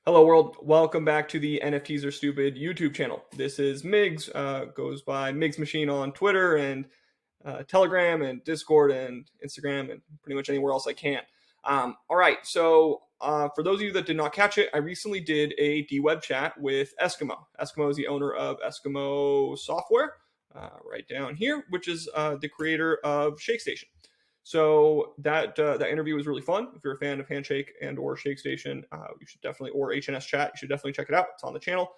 Hello world, welcome back to the NFTs Are Stupid YouTube channel. This is Migs, goes by Migs Machine on Twitter and Telegram and Discord and Instagram and pretty much anywhere else I can. All right, so for those of you that did not catch it, I recently did a D-Web chat with Eskimo. Eskimo is the owner of Eskimo Software, right down here, which is the creator of Shakestation. So that interview was really fun. If you're a fan of Handshake and or Shakestation, you should definitely, or HNS Chat, you should definitely check it out. It's on the channel.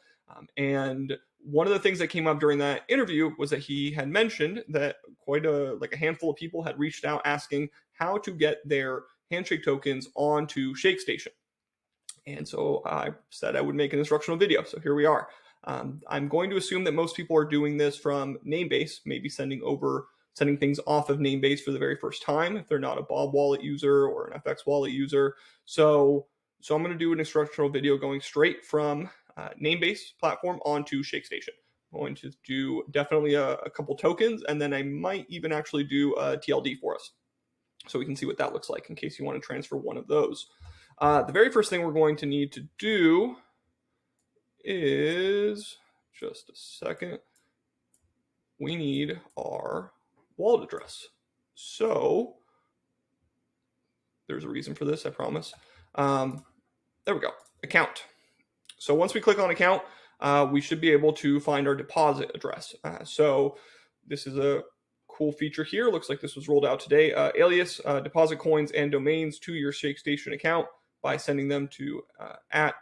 And one of the things that came up during that interview was that he had mentioned that quite a handful of people had reached out asking how to get their Handshake tokens onto Shakestation. And so I said I would make an instructional video. So here we are. I'm going to assume that most people are doing this from Namebase, maybe sending things off of Namebase for the very first time if they're not a Bob wallet user or an FX wallet user. So I'm going to do an instructional video going straight from Namebase platform onto Shakestation. I'm going to do definitely a couple tokens, and then I might even actually do a TLD for us, so we can see what that looks like in case you want to transfer one of those. The very first thing we're going to need to do is, just a second, we need our wallet address. So there's a reason for this, I promise. There we go, account. So once we click on account, we should be able to find our deposit address. So this is a cool feature here. Looks like this was rolled out today. Alias, deposit coins and domains to your Shakestation account by sending them to at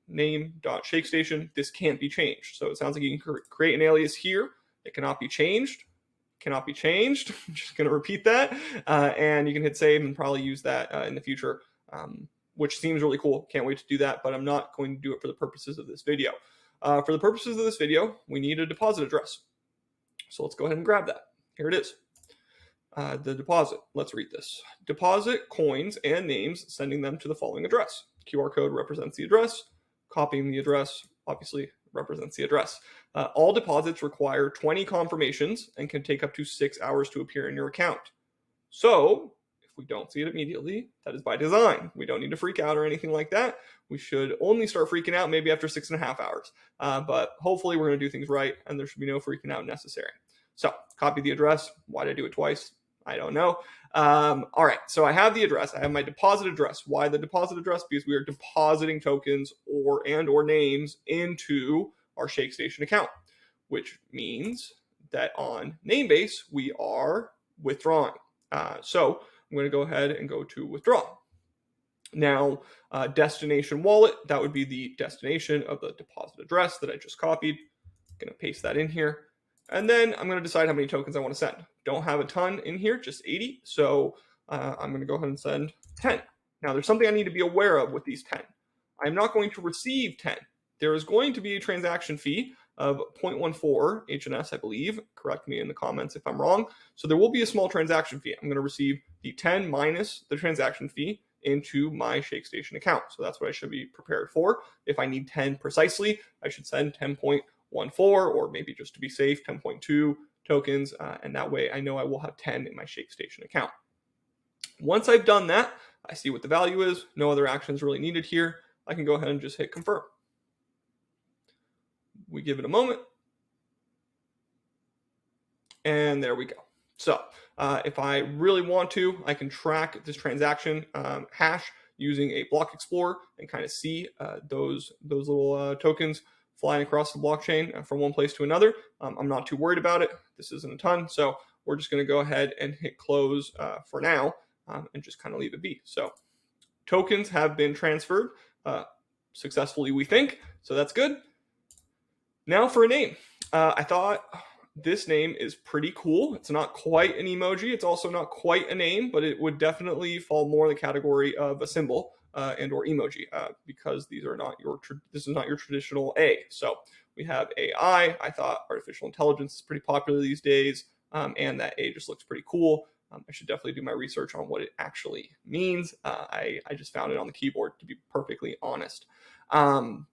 name.shakestation. This can't be changed. So it sounds like you can create an alias here. It cannot be changed. Cannot be changed. I'm just going to repeat that. And you can hit save and probably use that in the future, which seems really cool. Can't wait to do that, but I'm not going to do it for the purposes of this video. For the purposes of this video, we need a deposit address. So let's go ahead and grab that. Here it is. The deposit. Let's read this. Deposit coins and names, sending them to the following address. QR code represents the address. Copying the address, obviously, represents the address. All deposits require 20 confirmations and can take up to 6 hours to appear in your account. So if we don't see it immediately, that is by design. We don't need to freak out or anything like that. We should only start freaking out maybe after 6.5 hours. But hopefully we're going to do things right and there should be no freaking out necessary. So copy the address. Why did I do it twice? I don't know. All right, so I have the address. I have my deposit address. Why the deposit address? Because we are depositing tokens or names into our Shakestation account, which means that on Namebase, we are withdrawing. So I'm going to go ahead and go to withdraw. Now, destination wallet, that would be the destination of the deposit address that I just copied. I'm going to paste that in here. And then I'm going to decide how many tokens I want to send. Don't have a ton in here, just 80. So I'm going to go ahead and send 10. Now, there's something I need to be aware of with these 10. I'm not going to receive 10. There is going to be a transaction fee of 0.14 HNS, I believe. Correct me in the comments if I'm wrong. So there will be a small transaction fee. I'm going to receive the 10 minus the transaction fee into my Shakestation account. So that's what I should be prepared for. If I need 10 precisely, I should send 10.14, or maybe just to be safe, 10.2 tokens. And that way I know I will have 10 in my Shakestation account. Once I've done that, I see what the value is. No other actions really needed here. I can go ahead and just hit confirm. We give it a moment. And there we go. So if I really want to, I can track this transaction hash using a block explorer and kind of see those little tokens flying across the blockchain from one place to another. I'm not too worried about it. This isn't a ton. So we're just going to go ahead and hit close for now and just kind of leave it be. So tokens have been transferred successfully, we think. So that's good. Now for a name. I thought this name is pretty cool. It's not quite an emoji. It's also not quite a name, but it would definitely fall more in the category of a symbol and or emoji because these are not this is not your traditional A. So we have AI. I thought artificial intelligence is pretty popular these days, and that A just looks pretty cool. I should definitely do my research on what it actually means. I just found it on the keyboard, to be perfectly honest. All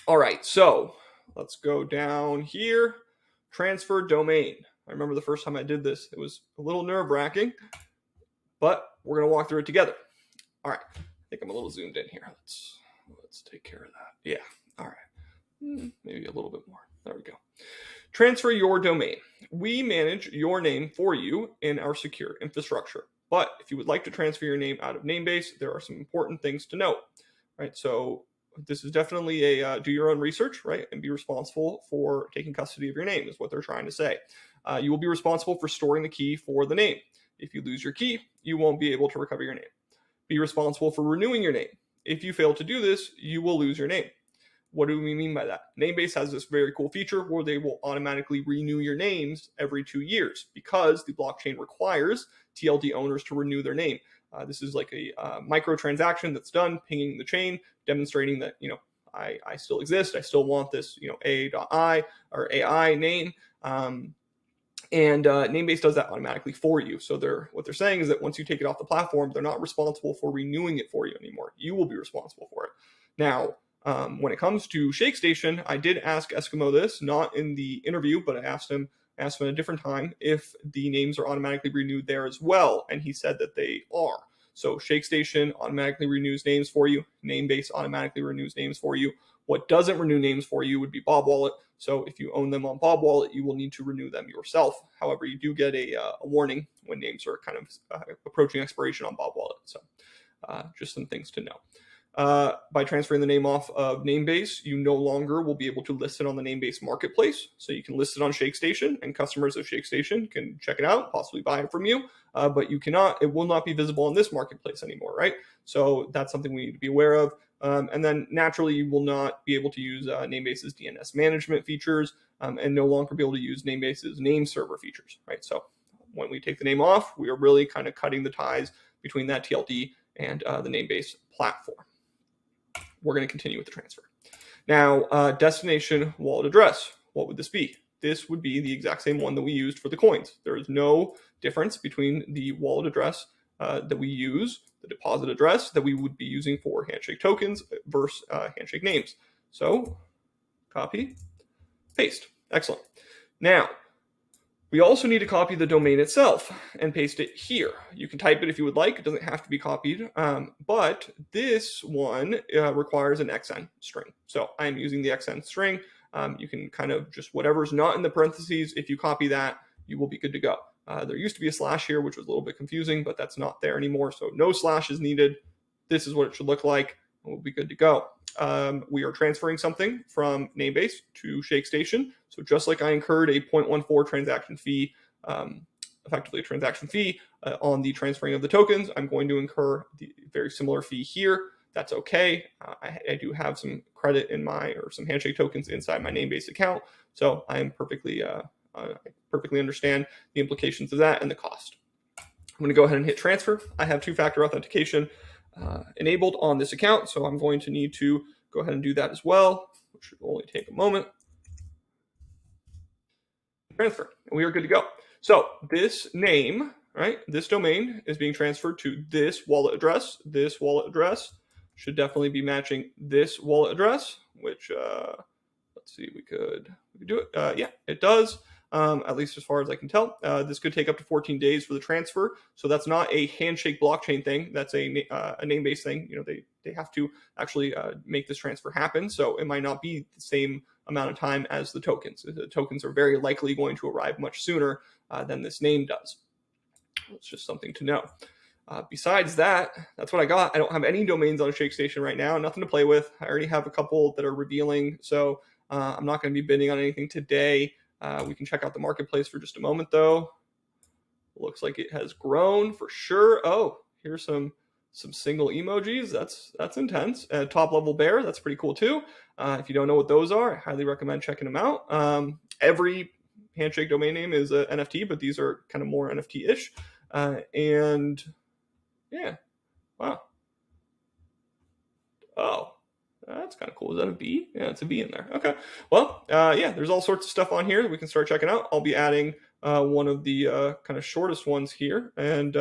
right, so let's go down here. Transfer domain. I remember the first time I did this, it was a little nerve-wracking, but we're going to walk through it together. All right, I think I'm a little zoomed in here. Let's let's take care of that. Yeah, all right. Maybe a little bit more. There we go. Transfer your domain. We manage your name for you in our secure infrastructure. But if you would like to transfer your name out of Namebase, there are some important things to note, right? So this is definitely a do your own research, right? And be responsible for taking custody of your name is what they're trying to say. You will be responsible for storing the key for the name. If you lose your key, you won't be able to recover your name. Be responsible for renewing your name. If you fail to do this, you will lose your name. What do we mean by that? Namebase has this very cool feature where they will automatically renew your names every 2 years because the blockchain requires TLD owners to renew their name. This is like a microtransaction that's done, pinging the chain, demonstrating that, I still exist. I still want this, A.I or AI name. And Namebase does that automatically for you. So what they're saying is that once you take it off the platform, they're not responsible for renewing it for you anymore. You will be responsible for it. Now, when it comes to Shakestation, I did ask Eskimo this, not in the interview, but I asked him at a different time if the names are automatically renewed there as well, and he said that they are. So Shakestation automatically renews names for you. Namebase automatically renews names for you. What doesn't renew names for you would be Bob Wallet. So if you own them on Bob Wallet, you will need to renew them yourself. However, you do get a warning when names are kind of approaching expiration on Bob Wallet. So just some things to know. By transferring the name off of Namebase, you no longer will be able to list it on the Namebase marketplace. So you can list it on Shakestation, and customers of Shakestation can check it out, possibly buy it from you. But you cannot; it will not be visible on this marketplace anymore, right? So that's something we need to be aware of. And then naturally, you will not be able to use Namebase's DNS management features, and no longer be able to use Namebase's name server features, right? So when we take the name off, we are really kind of cutting the ties between that TLD and the Namebase platform. We're going to continue with the transfer. Now, destination wallet address. What would this be? This would be the exact same one that we used for the coins. There is no difference between the wallet address that we use, the deposit address that we would be using for Handshake tokens versus Handshake names. So, copy, paste. Excellent. Now, we also need to copy the domain itself and paste it here. You can type it if you would like. It doesn't have to be copied. But this one requires an XN string. So I'm using the XN string. You can kind of just whatever's not in the parentheses, if you copy that, you will be good to go. There used to be a slash here, which was a little bit confusing, but that's not there anymore. So no slash is needed. This is what it should look like. We'll be good to go. We are transferring something from Namebase to Shakestation. So just like I incurred a 0.14 transaction fee, effectively a transaction fee on the transferring of the tokens, I'm going to incur the very similar fee here. That's okay. I do have some credit in some Handshake tokens inside my Namebase account. So I am perfectly understand the implications of that and the cost. I'm going to go ahead and hit transfer. I have two-factor authentication enabled on this account, so I'm going to need to go ahead and do that as well, which should only take a moment. Transfer, and we are good to go. So this name, right, this domain is being transferred to this wallet address. This wallet address should definitely be matching this wallet address, which let's see, we could do it. Yeah, it does. At least as far as I can tell. This could take up to 14 days for the transfer. So that's not a Handshake blockchain thing. That's a Namebase thing. They have to actually make this transfer happen. So it might not be the same amount of time as the tokens. The tokens are very likely going to arrive much sooner than this name does. It's just something to know. Besides that, that's what I got. I don't have any domains on Shakestation right now. Nothing to play with. I already have a couple that are revealing. So I'm not going to be bidding on anything today. We can check out the marketplace for just a moment, though. Looks like it has grown for sure. Oh, here's some single emojis. That's intense. Top level bear. That's pretty cool too. If you don't know what those are, I highly recommend checking them out. Every Handshake domain name is an NFT, but these are kind of more NFT-ish. And yeah, wow. Oh. That's kind of cool. Is that a B? Yeah, it's a B in there. Okay. Well, yeah, there's all sorts of stuff on here that we can start checking out. I'll be adding one of the kind of shortest ones here. And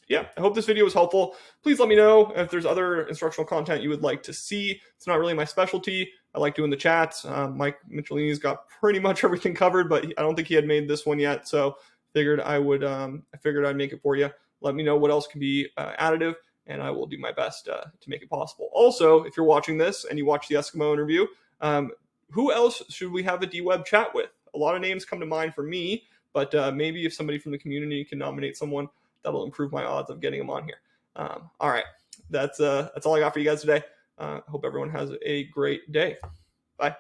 yeah, I hope this video was helpful. Please let me know if there's other instructional content you would like to see. It's not really my specialty. I like doing the chats. Mike Michelini's got pretty much everything covered, but I don't think he had made this one yet. So I figured I'd make it for you. Let me know what else can be additive. and I will do my best to make it possible. Also, if you're watching this and you watch the Eskimo interview, who else should we have a D-Web chat with? A lot of names come to mind for me, but maybe if somebody from the community can nominate someone, that'll improve my odds of getting them on here. All right, that's all I got for you guys today. Hope everyone has a great day. Bye.